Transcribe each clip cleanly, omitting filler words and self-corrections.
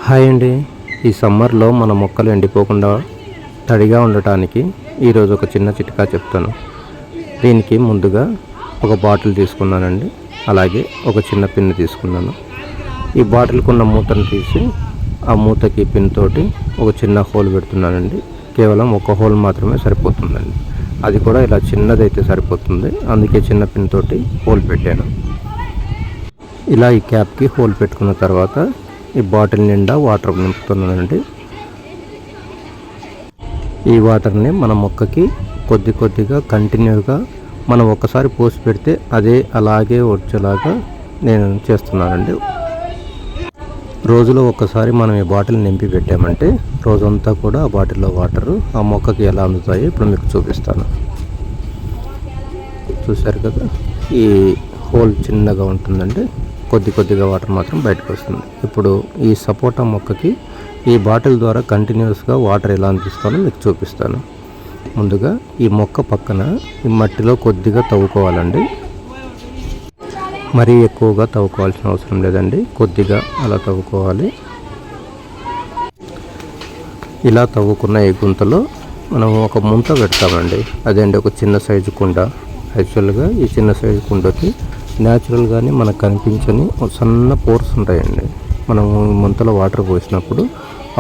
Hi అండి. ఈ సమ్మర్లో మన మొక్కలు ఎండిపోకుండా తడిగా ఉండటానికి ఈరోజు ఒక చిన్న చిట్కా చెప్తాను. దీనికి ముందుగా ఒక బాటిల్ తీసుకున్నానండి, అలాగే ఒక చిన్న పిన్ తీసుకున్నాను. ఈ బాటిల్కి ఉన్న మూతను తీసి ఆ మూతకి పిన్ తోటి ఒక చిన్న హోల్ పెడుతున్నానండి. కేవలం ఒక హోల్ మాత్రమే సరిపోతుందండి. అది కూడా ఇలా చిన్నదైతే సరిపోతుంది, అందుకే చిన్న పిన్ తోటి హోల్ పెట్టాను. ఇలా ఈ క్యాప్కి హోల్ పెట్టుకున్న తర్వాత ఈ బాటిల్ నిండా వాటర్ నింపుతున్నానండి. ఈ వాటర్ని మన మొక్కకి కొద్ది కొద్దిగా కంటిన్యూగా మనం ఒక్కసారి పోసి పెడితే అదే అలాగే వచ్చేలాగా నేను చేస్తున్నానండి. రోజులో ఒక్కసారి మనం ఈ బాటిల్ నింపి పెట్టామంటే రోజంతా కూడా ఆ బాటిల్లో వాటరు ఆ మొక్కకి ఎలా అందుతాయో ఇప్పుడు మీకు చూపిస్తాను. చూశారు కదా, ఈ హోల్ చిన్నగా ఉంటుందండి, కొద్ది కొద్దిగా వాటర్ మాత్రం బయటకు వస్తుంది. ఇప్పుడు ఈ సపోటా మొక్కకి ఈ బాటిల్ ద్వారా కంటిన్యూస్గా వాటర్ ఎలా అందిస్తానో మీకు చూపిస్తాను. ముందుగా ఈ మొక్క పక్కన ఈ మట్టిలో కొద్దిగా తవ్వుకోవాలండి. మరీ ఎక్కువగా తవ్వుకోవాల్సిన అవసరం లేదండి, కొద్దిగా అలా తవ్వుకోవాలి. ఇలా తవ్వుకున్న ఈ గుంతలో మనం ఒక ముంత పెడతామండి. అదేంటి, ఒక చిన్న సైజు కుండ. యాక్చువల్గా ఈ చిన్న సైజు కుండకి న్యాచురల్గానే మనకు కనిపించని సన్న పోర్స్ ఉంటాయండి. మనం ముంతలో వాటర్ పోసినప్పుడు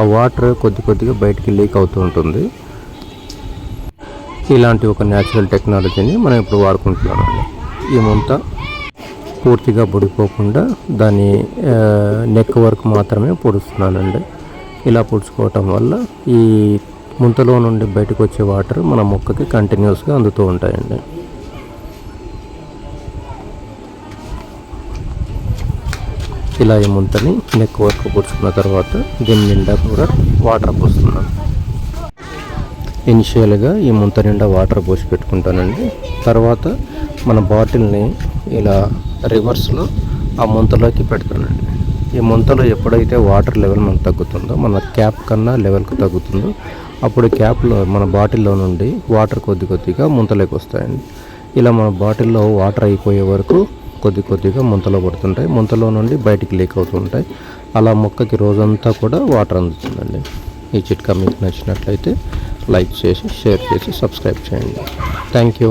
ఆ వాటర్ కొద్ది కొద్దిగా బయటికి లీక్ అవుతూ ఉంటుంది. ఇలాంటి ఒక న్యాచురల్ టెక్నాలజీని మనం ఇప్పుడు వాడుకుంటున్నామండి. ఈ ముంత పూర్తిగా బుడిపోకుండా దాని నెక్ వరకు మాత్రమే పొడుస్తున్నానండి. ఇలా పొడుచుకోవటం వల్ల ఈ ముంతలో నుండి బయటకు వచ్చే వాటర్ మన మొక్కకి కంటిన్యూస్గా అందుతూ ఉంటాయండి. ఇలా ఈ ముంతని నెక్ వరకు పొడుచుకున్న తర్వాత దీని నిండా కూడా వాటర్ పోస్తున్నాను. ఇనిషియల్గా ఈ ముంత నిండా వాటర్ పోసి పెట్టుకుంటానండి. తర్వాత మన బాటిల్ని ఇలా రివర్స్లో ఆ ముంతలోకి పెడతానండి. ఈ ముంతలో ఎప్పుడైతే వాటర్ లెవెల్ మనకు తగ్గుతుందో, మన క్యాప్ కన్నా లెవెల్కి తగ్గుతుందో, అప్పుడు క్యాప్లో మన బాటిల్లో నుండి వాటర్ కొద్ది కొద్దిగా ముంతలోకి వస్తాయండి. ఇలా మన బాటిల్లో వాటర్ అయిపోయే వరకు కొద్ది కొద్దిగా ముంతలో పడుతుంటాయి, ముంతలో నుండి బయటికి లీక్ అవుతుంటాయి. అలా మొక్కకి రోజంతా కూడా వాటర్ అందుతుందండి. ఈ చిట్కా మీకు నచ్చినట్లయితే లైక్ చేసి, షేర్ చేసి, సబ్స్క్రైబ్ చేయండి. Thank you.